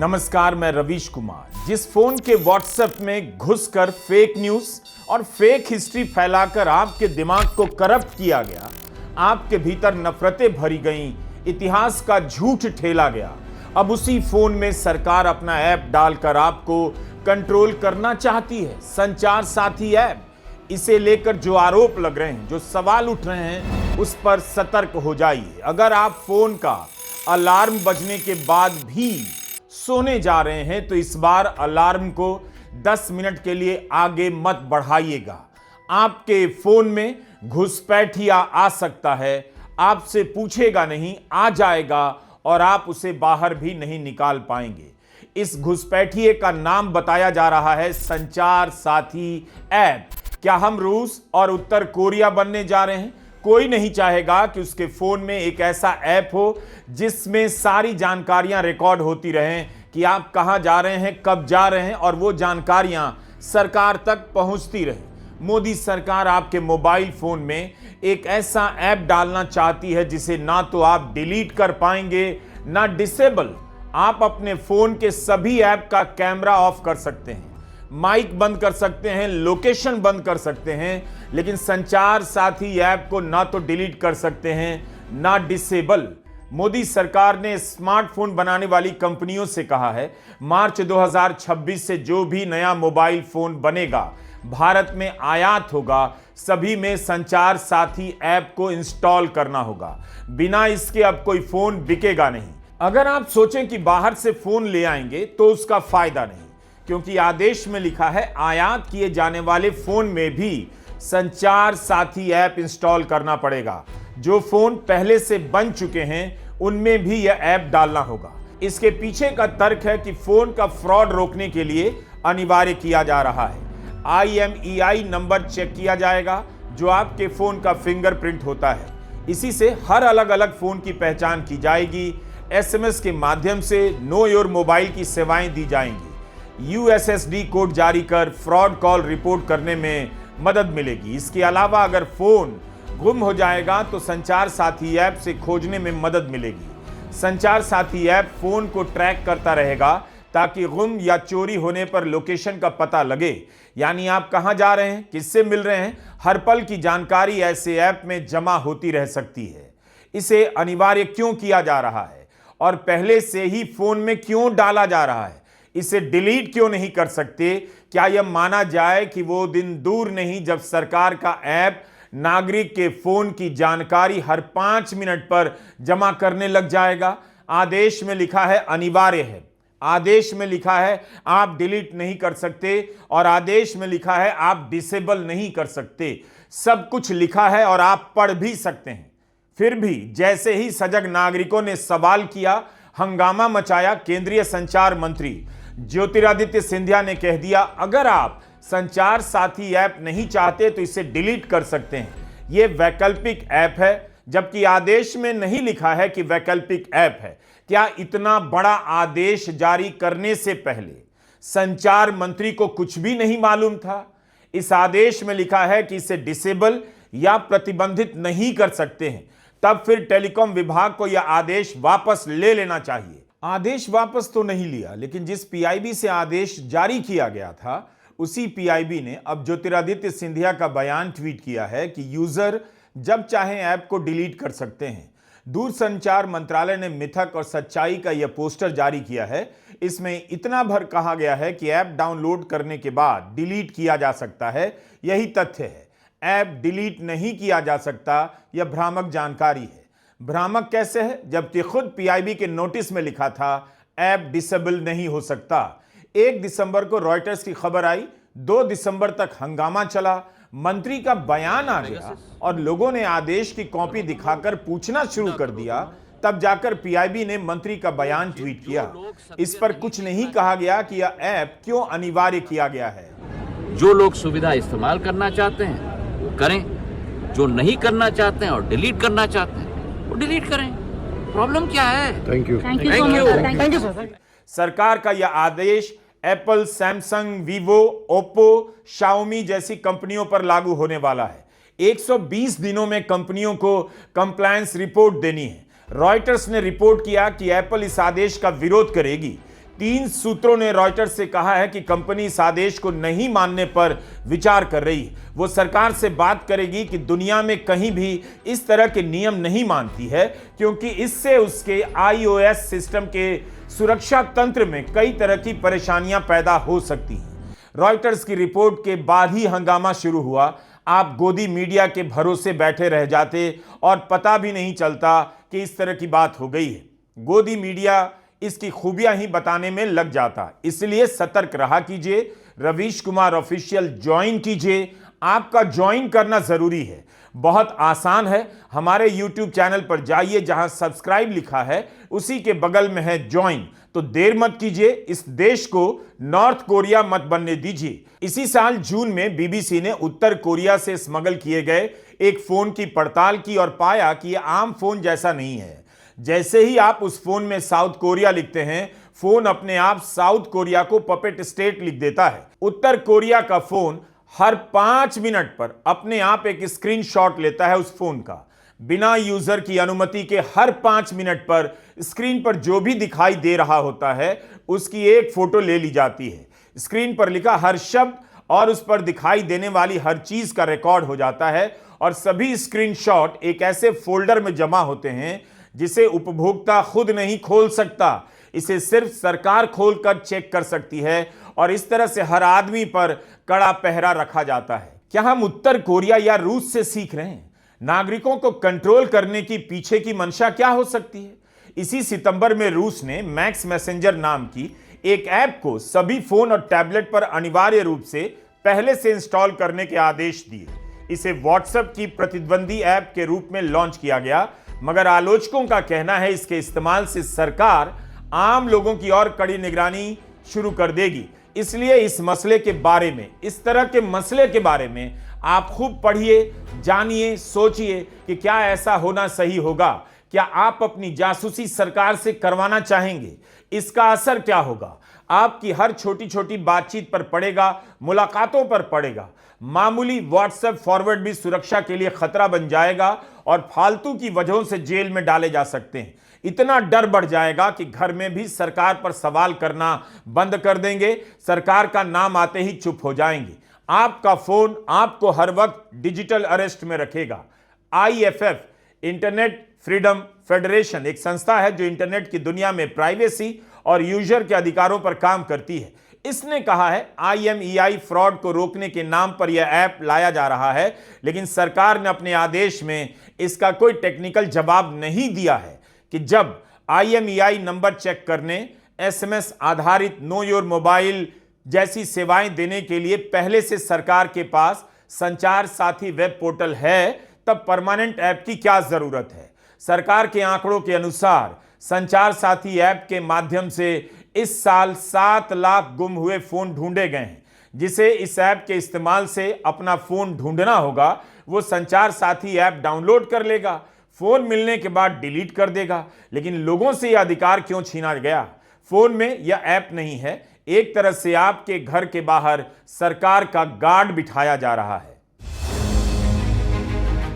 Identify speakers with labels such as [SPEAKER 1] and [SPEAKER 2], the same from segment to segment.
[SPEAKER 1] नमस्कार, मैं रवीश कुमार। जिस फोन के व्हाट्सएप में घुसकर फेक न्यूज और फेक हिस्ट्री फैलाकर आपके दिमाग को करप्ट किया गया, आपके भीतर नफरतें भरी गईं, इतिहास का झूठ ठेला गया, अब उसी फोन में सरकार अपना ऐप डालकर आपको कंट्रोल करना चाहती है। संचार साथी ऐप, इसे लेकर जो आरोप लग रहे हैं, जो सवाल उठ रहे हैं, उस पर सतर्क हो जाइए। अगर आप फोन का अलार्म बजने के बाद भी सोने जा रहे हैं तो इस बार अलार्म को 10 मिनट के लिए आगे मत बढ़ाइएगा। आपके फोन में घुसपैठिया आ सकता है, आपसे पूछेगा नहीं, आ जाएगा और आप उसे बाहर भी नहीं निकाल पाएंगे। इस घुसपैठिए का नाम बताया जा रहा है संचार साथी ऐप। क्या हम रूस और उत्तर कोरिया बनने जा रहे हैं? कोई नहीं चाहेगा कि उसके फोन में एक ऐसा ऐप हो जिसमें सारी जानकारियां रिकॉर्ड होती रहें कि आप कहां जा रहे हैं, कब जा रहे हैं, और वो जानकारियां सरकार तक पहुंचती रहें। मोदी सरकार आपके मोबाइल फोन में एक ऐसा ऐप डालना चाहती है जिसे ना तो आप डिलीट कर पाएंगे ना डिसेबल। आप अपने फोन के सभी ऐप का कैमरा ऑफ कर सकते हैं, माइक बंद कर सकते हैं, लोकेशन बंद कर सकते हैं, लेकिन संचार साथी ऐप को ना तो डिलीट कर सकते हैं ना डिसेबल। मोदी सरकार ने स्मार्टफोन बनाने वाली कंपनियों से कहा है, मार्च 2026 से जो भी नया मोबाइल फोन बनेगा, भारत में आयात होगा, सभी में संचार साथी ऐप को इंस्टॉल करना होगा। बिना इसके अब कोई फोन बिकेगा नहीं। अगर आप सोचें कि बाहर से फोन ले आएंगे तो उसका फायदा नहीं, क्योंकि आदेश में लिखा है आयात किए जाने वाले फोन में भी संचार साथी ऐप इंस्टॉल करना पड़ेगा। जो फोन पहले से बन चुके हैं उनमें भी यह ऐप डालना होगा। इसके पीछे का तर्क है कि फोन का फ्रॉड रोकने के लिए अनिवार्य किया जा रहा है। IMEI नंबर चेक किया जाएगा जो आपके फोन का फिंगरप्रिंट होता है। इसी से हर अलग अलग फोन की पहचान की जाएगी। SMS के माध्यम से नो योर मोबाइल की सेवाएं दी जाएंगी। USSD कोड जारी कर फ्रॉड कॉल रिपोर्ट करने में मदद मिलेगी। इसके अलावा अगर फोन गुम हो जाएगा तो संचार साथी ऐप से खोजने में मदद मिलेगी। संचार साथी ऐप फोन को ट्रैक करता रहेगा ताकि गुम या चोरी होने पर लोकेशन का पता लगे, यानी आप कहां जा रहे हैं, किससे मिल रहे हैं, हर पल की जानकारी ऐसे ऐप में जमा होती रह सकती है। इसे अनिवार्य क्यों किया जा रहा है और पहले से ही फोन में क्यों डाला जा रहा है? इसे डिलीट क्यों नहीं कर सकते? क्या यह माना जाए कि वो दिन दूर नहीं जब सरकार का ऐप नागरिक के फोन की जानकारी हर 5 मिनट पर जमा करने लग जाएगा? आदेश में लिखा है अनिवार्य है, आदेश में लिखा है आप डिलीट नहीं कर सकते, और आदेश में लिखा है आप डिसेबल नहीं कर सकते। सब कुछ लिखा है और आप पढ़ भी सकते हैं। फिर भी जैसे ही सजग नागरिकों ने सवाल किया, हंगामा मचाया, केंद्रीय संचार मंत्री ज्योतिरादित्य सिंधिया ने कह दिया, अगर आप संचार साथी ऐप नहीं चाहते तो इसे डिलीट कर सकते हैं, यह वैकल्पिक ऐप है, जबकि आदेश में नहीं लिखा है कि वैकल्पिक ऐप है। क्या इतना बड़ा आदेश जारी करने से पहले संचार मंत्री को कुछ भी नहीं मालूम था? इस आदेश में लिखा है कि इसे डिसेबल या प्रतिबंधित नहीं कर सकते हैं। तब फिर टेलीकॉम विभाग को यह आदेश वापस ले लेना चाहिए। आदेश वापस तो नहीं लिया, लेकिन जिस PIB से आदेश जारी किया गया था उसी PIB ने अब ज्योतिरादित्य सिंधिया का बयान ट्वीट किया है कि यूजर जब चाहे ऐप को डिलीट कर सकते हैं। दूरसंचार मंत्रालय ने मिथक और सच्चाई का यह पोस्टर जारी किया है। इसमें इतना भर कहा गया है कि ऐप डाउनलोड करने के बाद डिलीट किया जा सकता है। यही तथ्य है, ऐप डिलीट नहीं किया जा सकता, यह भ्रामक जानकारी है। भ्रामक कैसे है, जबकि खुद PIB के नोटिस में लिखा था ऐप डिसेबल नहीं हो सकता। 1 दिसंबर को रॉयटर्स की खबर आई, 2 दिसंबर तक हंगामा चला, मंत्री का बयान आ गया और लोगों ने आदेश की कॉपी दिखाकर पूछना शुरू कर दिया। तब जाकर PIB ने मंत्री का बयान ट्वीट किया। इस पर कुछ नहीं कहा गया कि यह ऐप क्यों अनिवार्य किया गया है।
[SPEAKER 2] जो लोग सुविधा इस्तेमाल करना चाहते हैं वो करें, जो नहीं करना चाहते हैं और डिलीट करना चाहते हैं वो डिलीट करें। प्रॉब्लम क्या है?
[SPEAKER 3] Thank you.
[SPEAKER 4] Thank you.
[SPEAKER 1] सरकार का यह आदेश Apple, Samsung, Vivo, Oppo, Xiaomi जैसी कंपनियों पर लागू होने वाला है। 120 दिनों में कंपनियों को कंप्लायंस रिपोर्ट देनी है। रॉयटर्स ने रिपोर्ट किया कि एप्पल इस आदेश का विरोध करेगी। 3 सूत्रों ने रॉयटर्स से कहा है कि कंपनी इस आदेश को नहीं मानने पर विचार कर रही है। वो सरकार से बात करेगी कि दुनिया में कहीं भी इस तरह के नियम नहीं मानती है, क्योंकि इससे उसके iOS सिस्टम के सुरक्षा तंत्र में कई तरह की परेशानियां पैदा हो सकती हैं। रॉयटर्स की रिपोर्ट के बाद ही हंगामा शुरू हुआ। आप गोदी मीडिया के भरोसे बैठे रह जाते और पता भी नहीं चलता कि इस तरह की बात हो गई है। गोदी मीडिया इसकी खूबियां ही बताने में लग जाता, इसलिए सतर्क रहा कीजिए। रवीश कुमार ऑफिशियल ज्वाइन कीजिए। आपका ज्वाइन करना जरूरी है, बहुत आसान है। हमारे YouTube चैनल पर जाइए, जहां सब्सक्राइब लिखा है उसी के बगल में है ज्वाइन। तो देर मत कीजिए, इस देश को नॉर्थ कोरिया मत बनने दीजिए। इसी साल जून में BBC ने उत्तर कोरिया से स्मगल किए गए एक फोन की पड़ताल की और पाया कि यह आम फोन जैसा नहीं है। जैसे ही आप उस फोन में साउथ कोरिया लिखते हैं, फोन अपने आप साउथ कोरिया को पपेट स्टेट लिख देता है। उत्तर कोरिया का फोन हर 5 मिनट पर अपने आप एक स्क्रीनशॉट लेता है उस फोन का। बिना यूजर की अनुमति के हर 5 मिनट पर स्क्रीन पर जो भी दिखाई दे रहा होता है उसकी एक फोटो ले ली जाती है। स्क्रीन पर लिखा हर शब्द और उस पर दिखाई देने वाली हर चीज का रिकॉर्ड हो जाता है और सभी स्क्रीनशॉट एक ऐसे फोल्डर में जमा होते हैं जिसे उपभोक्ता खुद नहीं खोल सकता। इसे सिर्फ सरकार खोलकर चेक कर सकती है और इस तरह से हर आदमी पर कड़ा पहरा रखा जाता है। क्या हम उत्तर कोरिया या रूस से सीख रहे हैं? नागरिकों को कंट्रोल करने की पीछे की मंशा क्या हो सकती है? इसी सितंबर में रूस ने मैक्स मैसेंजर नाम की एक ऐप को सभी फोन और टैबलेट पर अनिवार्य रूप से पहले से इंस्टॉल करने के आदेश दिए। इसे व्हाट्सएप की प्रतिद्वंदी ऐप के रूप में लॉन्च किया गया, मगर आलोचकों का कहना है इसके इस्तेमाल से सरकार आम लोगों की और कड़ी निगरानी शुरू कर देगी। इसलिए इस मसले के बारे में, इस तरह के मसले के बारे में आप खूब पढ़िए, जानिए, सोचिए कि क्या ऐसा होना सही होगा। क्या आप अपनी जासूसी सरकार से करवाना चाहेंगे? इसका असर क्या होगा? आपकी हर छोटी छोटी बातचीत पर पड़ेगा, मुलाकातों पर पड़ेगा। मामूली व्हाट्सएप फॉरवर्ड भी सुरक्षा के लिए खतरा बन जाएगा और फालतू की वजहों से जेल में डाले जा सकते हैं। इतना डर बढ़ जाएगा कि घर में भी सरकार पर सवाल करना बंद कर देंगे, सरकार का नाम आते ही चुप हो जाएंगे। आपका फोन आपको हर वक्त डिजिटल अरेस्ट में रखेगा। IFF, इंटरनेट फ्रीडम फेडरेशन, एक संस्था है जो इंटरनेट की दुनिया में प्राइवेसी और यूजर के अधिकारों पर काम करती है। इसने कहा है IMEI फ्रॉड को रोकने के नाम पर यह ऐप लाया जा रहा है, लेकिन सरकार ने अपने आदेश में इसका कोई टेक्निकल जवाब नहीं दिया है कि जब IMEI नंबर चेक करने, SMS आधारित नो योर मोबाइल जैसी सेवाएं देने के लिए पहले से सरकार के पास संचार साथी वेब पोर्टल है, तब परमानेंट ऐप की क्या जरूरत है? सरकार के आंकड़ों के अनुसार संचार साथी ऐप के माध्यम से इस साल 7 लाख गुम हुए फोन ढूंढे गए हैं। जिसे इस ऐप के इस्तेमाल से अपना फोन ढूंढना होगा, वो संचार साथी ऐप डाउनलोड कर लेगा, फोन मिलने के बाद डिलीट कर देगा। लेकिन लोगों से यह अधिकार क्यों छीना गया? फोन में यह ऐप नहीं है, एक तरह से आपके घर के बाहर सरकार का गार्ड बिठाया जा रहा है।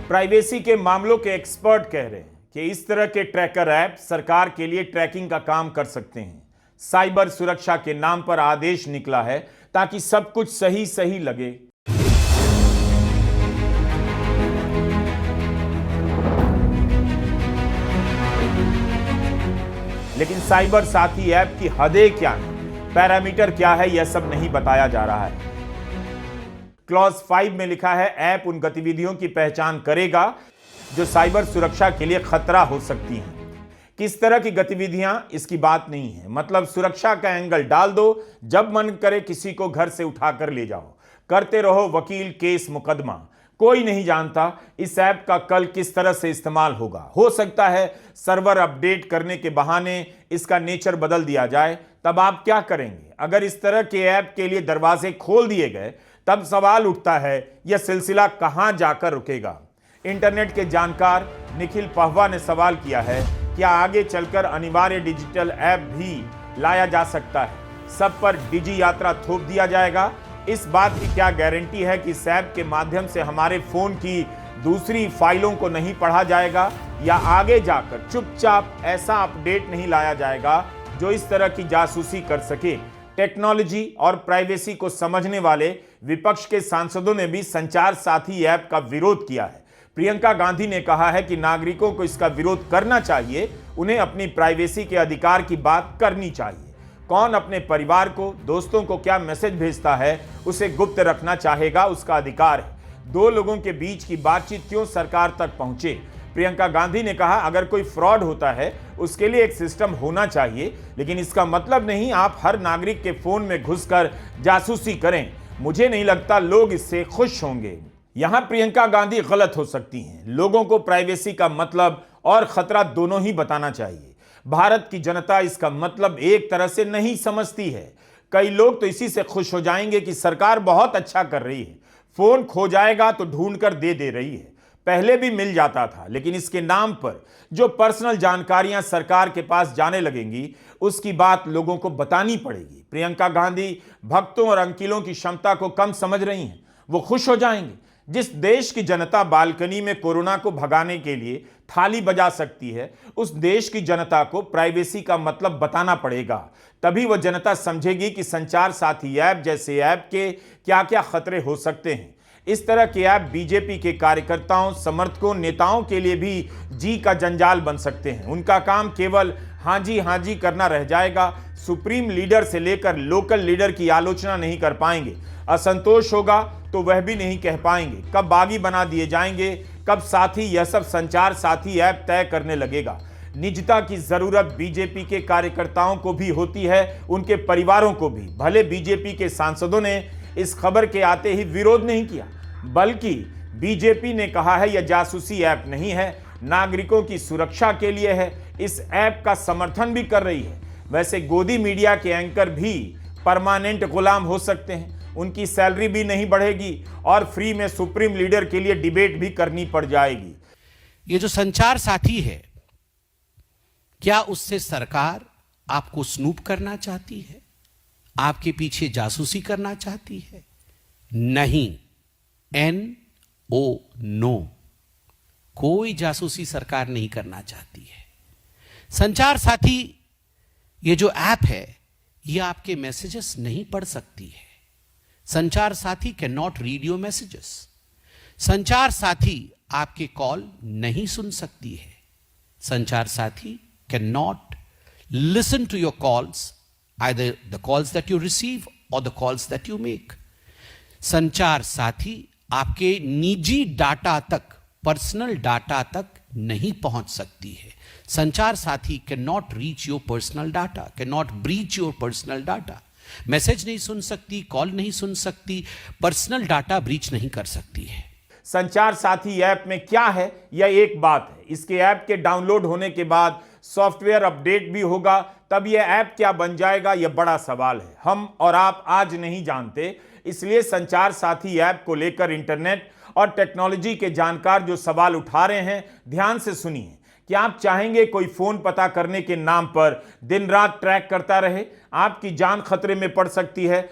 [SPEAKER 1] प्राइवेसी के मामलों के एक्सपर्ट कह रहे हैं कि इस तरह के ट्रैकर ऐप सरकार के लिए ट्रैकिंग का काम कर सकते हैं। साइबर सुरक्षा के नाम पर आदेश निकला है ताकि सब कुछ सही सही लगे। लेकिन साइबर साथी ऐप की हदें क्या है, पैरामीटर क्या है, यह सब नहीं बताया जा रहा है। क्लॉज 5 में लिखा है ऐप उन गतिविधियों की पहचान करेगा जो साइबर सुरक्षा के लिए खतरा हो सकती हैं। किस तरह की गतिविधियां, इसकी बात नहीं है। मतलब सुरक्षा का एंगल डाल दो, जब मन करे किसी को घर से उठाकर ले जाओ, करते रहो वकील, केस, मुकदमा। कोई नहीं जानता इस ऐप का कल किस तरह से इस्तेमाल होगा। हो सकता है सर्वर अपडेट करने के बहाने इसका नेचर बदल दिया जाए, तब आप क्या करेंगे? अगर इस तरह के ऐप के लिए दरवाजे खोल दिए गए, तब सवाल उठता है यह सिलसिला कहां जाकर रुकेगा। इंटरनेट के जानकार निखिल पहवा ने सवाल किया है, क्या आगे चलकर अनिवार्य डिजिटल ऐप भी लाया जा सकता है? सब पर डिजी यात्रा थोप दिया जाएगा? इस बात की क्या गारंटी है कि इस ऐप के माध्यम से हमारे फोन की दूसरी फाइलों को नहीं पढ़ा जाएगा, या आगे जाकर चुपचाप ऐसा अपडेट नहीं लाया जाएगा जो इस तरह की जासूसी कर सके। टेक्नोलॉजी और प्राइवेसी को समझने वाले विपक्ष के सांसदों ने भी संचार साथी ऐप का विरोध किया है। प्रियंका गांधी ने कहा है कि नागरिकों को इसका विरोध करना चाहिए, उन्हें अपनी प्राइवेसी के अधिकार की बात करनी चाहिए। कौन अपने परिवार को, दोस्तों को क्या मैसेज भेजता है, उसे गुप्त रखना चाहेगा, उसका अधिकार है। दो लोगों के बीच की बातचीत क्यों सरकार तक पहुंचे? प्रियंका गांधी ने कहा, अगर कोई फ्रॉड होता है उसके लिए एक सिस्टम होना चाहिए, लेकिन इसका मतलब नहीं आप हर नागरिक के फोन में घुसकर जासूसी करें। मुझे नहीं लगता लोग इससे खुश होंगे। यहां प्रियंका गांधी गलत हो सकती हैं। लोगों को प्राइवेसी का मतलब और खतरा दोनों ही बताना चाहिए। भारत की जनता इसका मतलब एक तरह से नहीं समझती है। कई लोग तो इसी से खुश हो जाएंगे कि सरकार बहुत अच्छा कर रही है, फोन खो जाएगा तो ढूंढ कर दे रही है। पहले भी मिल जाता था, लेकिन इसके नाम पर जो पर्सनल जानकारियां सरकार के पास जाने लगेंगी, उसकी बात लोगों को बतानी पड़ेगी। प्रियंका गांधी भक्तों और अंकिलों की क्षमता को कम समझ रही हैं। वो खुश हो जाएंगे। जिस देश की जनता बालकनी में कोरोना को भगाने के लिए थाली बजा सकती है, उस देश की जनता को प्राइवेसी का मतलब बताना पड़ेगा। तभी वह जनता समझेगी कि संचार साथी ऐप जैसे ऐप के क्या क्या खतरे हो सकते हैं। इस तरह के ऐप बीजेपी के कार्यकर्ताओं, समर्थकों, नेताओं के लिए भी जी का जंजाल बन सकते हैं। उनका काम केवल हाँ जी करना रह जाएगा। सुप्रीम लीडर से लेकर लोकल लीडर की आलोचना नहीं कर पाएंगे। असंतोष होगा तो वह भी नहीं कह पाएंगे। कब बागी बना दिए जाएंगे, कब साथी, यह सब संचार साथी ऐप तय करने लगेगा। निजता की जरूरत बीजेपी के कार्यकर्ताओं को भी होती है, उनके परिवारों को भी। भले बीजेपी के सांसदों ने इस खबर के आते ही विरोध नहीं किया, बल्कि बीजेपी ने कहा है यह जासूसी ऐप नहीं है, नागरिकों की सुरक्षा के लिए है। इस ऐप का समर्थन भी कर रही है। वैसे गोदी मीडिया के एंकर भी परमानेंट गुलाम हो सकते हैं। उनकी सैलरी भी नहीं बढ़ेगी और फ्री में सुप्रीम लीडर के लिए डिबेट भी करनी पड़ जाएगी।
[SPEAKER 3] ये जो संचार साथी है, क्या उससे सरकार आपको स्नूप करना चाहती है? आपके पीछे जासूसी करना चाहती है? नहीं, नो, कोई जासूसी सरकार नहीं करना चाहती है। संचार साथी ये जो ऐप है, ये आपके मैसेजेस नहीं पढ़ सकती है। Sanchar Saathi can not read your messages. संचार साथी आपके कॉल नहीं सुन सकती है। Sanchar Saathi can not listen to your calls, either the calls that you receive or the calls that you make. संचार साथी आपके निजी डाटा तक, पर्सनल डाटा तक नहीं पहुंच सकती है। Sanchar Saathi can not reach your personal data, can not breach your personal data. Message नहीं सुन सकती, कॉल नहीं सुन सकती, पर्सनल डाटा ब्रीच नहीं कर सकती है।
[SPEAKER 1] संचार साथी ऐप में क्या है, यह एक बात है। इसके ऐप के डाउनलोड होने के बाद सॉफ्टवेयर अपडेट भी होगा, तब यह ऐप क्या बन जाएगा, यह बड़ा सवाल है। हम और आप आज नहीं जानते, इसलिए संचार साथी ऐप को लेकर इंटरनेट और टेक्नोलॉजी के जानकार जो सवाल उठा रहे हैं, ध्यान से सुनिए। क्या आप चाहेंगे कोई फोन पता करने के नाम पर दिन रात ट्रैक करता रहे? आपकी जान खतरे में पड़ सकती है।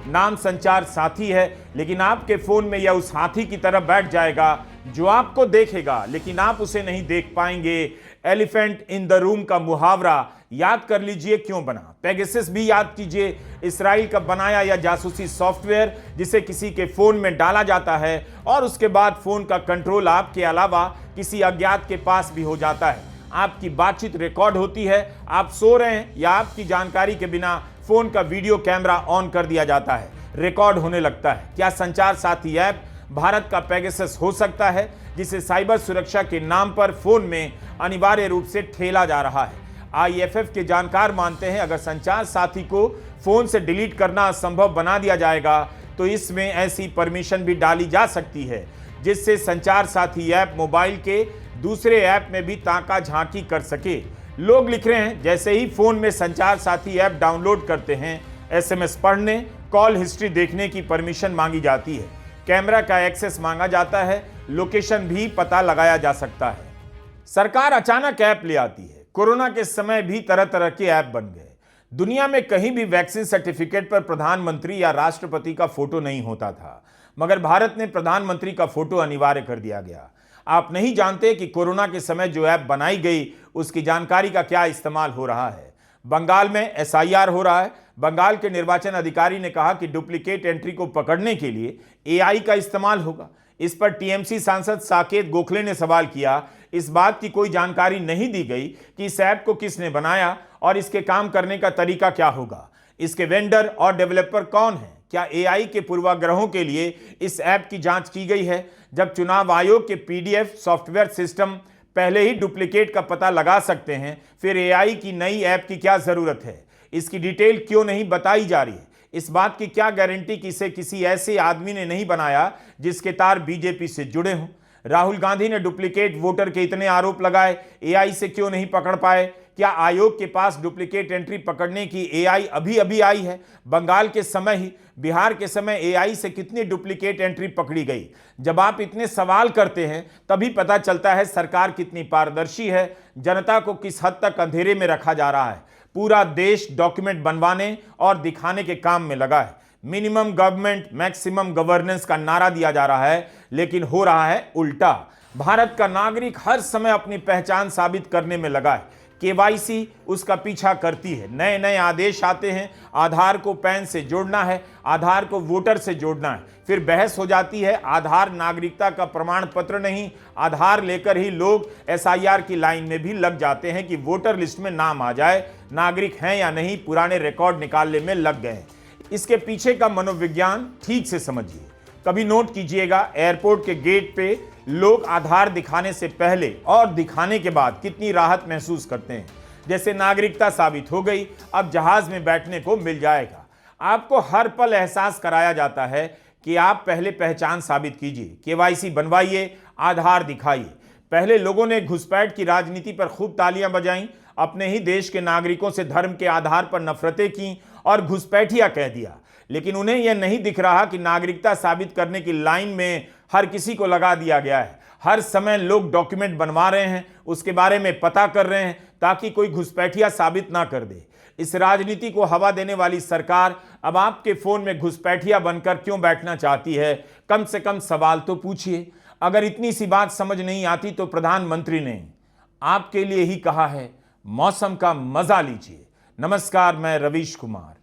[SPEAKER 1] नाम संचार साथी है, लेकिन आपके फोन में यह उस हाथी की तरह बैठ जाएगा जो आपको देखेगा, लेकिन आप उसे नहीं देख पाएंगे। एलिफेंट इन द रूम का मुहावरा याद कर लीजिए क्यों बना। पेगासस भी याद कीजिए, इस्राइल का बनाया यह जासूसी सॉफ्टवेयर जिसे किसी के फोन में डाला जाता है और उसके बाद फोन का कंट्रोल आपके अलावा किसी अज्ञात के पास भी हो जाता है। आपकी बातचीत रिकॉर्ड होती है, आप सो रहे हैं या आपकी जानकारी के बिना फोन का वीडियो कैमरा ऑन कर दिया जाता है, रिकॉर्ड होने लगता है। क्या संचार साथी ऐप भारत का पेगासस हो सकता है, जिसे साइबर सुरक्षा के नाम पर फोन में अनिवार्य रूप से ठेला जा रहा है? आईएफएफ के जानकार मानते हैं अगर संचार साथी को फोन से डिलीट करना असंभव बना दिया जाएगा तो इसमें ऐसी परमिशन भी डाली जा सकती है जिससे संचार साथी ऐप मोबाइल के दूसरे ऐप में भी ताका झांकी कर सके। लोग लिख रहे हैं जैसे ही फोन में संचार साथी ऐप डाउनलोड करते हैं, एसएमएस पढ़ने, कॉल हिस्ट्री देखने की परमिशन मांगी जाती है, कैमरा का एक्सेस मांगा जाता है, लोकेशन भी पता लगाया जा सकता है। सरकार अचानक ऐप ले आती है। कोरोना के समय भी तरह तरह के ऐप बन गए। दुनिया में कहीं भी वैक्सीन सर्टिफिकेट पर प्रधानमंत्री या राष्ट्रपति का फोटो नहीं होता था, मगर भारत ने प्रधानमंत्री का फोटो अनिवार्य कर दिया गया। आप नहीं जानते कि कोरोना के समय जो ऐप बनाई गई उसकी जानकारी का क्या इस्तेमाल हो रहा है। बंगाल में एसआईआर हो रहा है। बंगाल के निर्वाचन अधिकारी ने कहा कि डुप्लीकेट एंट्री को पकड़ने के लिए एआई का इस्तेमाल होगा। इस पर टीएमसी सांसद साकेत गोखले ने सवाल किया। इस बात की कोई जानकारी नहीं दी गई कि इस ऐप को किसने बनाया और इसके काम करने का तरीका क्या होगा। इसके वेंडर और डेवलपर कौन हैं? क्या एआई के पूर्वाग्रहों के लिए इस ऐप की जांच की गई है? जब चुनाव आयोग के पीडीएफ सॉफ्टवेयर सिस्टम पहले ही डुप्लीकेट का पता लगा सकते हैं, फिर एआई की नई ऐप की क्या जरूरत है? इसकी डिटेल क्यों नहीं बताई जा रही है? इस बात की क्या गारंटी कि इसे किसी ऐसे आदमी ने नहीं बनाया जिसके तार बीजेपी से जुड़े हों? राहुल गांधी ने डुप्लीकेट वोटर के इतने आरोप लगाए, एआई से क्यों नहीं पकड़ पाए? क्या आयोग के पास डुप्लीकेट एंट्री पकड़ने की एआई अभी अभी आई है? बंगाल के समय ही बिहार के समय एआई से कितनी डुप्लीकेट एंट्री पकड़ी गई? जब आप इतने सवाल करते हैं तभी पता चलता है सरकार कितनी पारदर्शी है, जनता को किस हद तक अंधेरे में रखा जा रहा है। पूरा देश डॉक्यूमेंट बनवाने और दिखाने के काम में लगा है। मिनिमम गवर्नमेंट मैक्सिमम गवर्नेंस का नारा दिया जा रहा है, लेकिन हो रहा है उल्टा। भारत का नागरिक हर समय अपनी पहचान साबित करने में लगा है। केवाईसी उसका पीछा करती है। नए नए आदेश आते हैं, आधार को पैन से जोड़ना है, आधार को वोटर से जोड़ना है। फिर बहस हो जाती है, आधार नागरिकता का प्रमाण पत्र नहीं। आधार लेकर ही लोग एसआईआर की लाइन में भी लग जाते हैं कि वोटर लिस्ट में नाम आ जाए, नागरिक हैं या नहीं, पुराने रिकॉर्ड निकालने में लग गए। इसके पीछे का मनोविज्ञान ठीक से समझिए। कभी नोट कीजिएगा, एयरपोर्ट के गेट पे लोग आधार दिखाने से पहले और दिखाने के बाद कितनी राहत महसूस करते हैं, जैसे नागरिकता साबित हो गई, अब जहाज में बैठने को मिल जाएगा। आपको हर पल एहसास कराया जाता है कि आप पहले पहचान साबित कीजिए, केवाईसी बनवाइए, आधार दिखाइए। पहले लोगों ने घुसपैठ की राजनीति पर खूब तालियां बजाईं, अपने ही देश के नागरिकों से धर्म के आधार पर नफरतें की और घुसपैठिया कह दिया। लेकिन उन्हें यह नहीं दिख रहा कि नागरिकता साबित करने की लाइन में हर किसी को लगा दिया गया है। हर समय लोग डॉक्यूमेंट बनवा रहे हैं, उसके बारे में पता कर रहे हैं ताकि कोई घुसपैठिया साबित ना कर दे। इस राजनीति को हवा देने वाली सरकार अब आपके फोन में घुसपैठिया बनकर क्यों बैठना चाहती है? कम से कम सवाल तो पूछिए। अगर इतनी सी बात समझ नहीं आती तो प्रधानमंत्री ने आपके लिए ही कहा है, मौसम का मजा लीजिए। नमस्कार, मैं रवीश कुमार।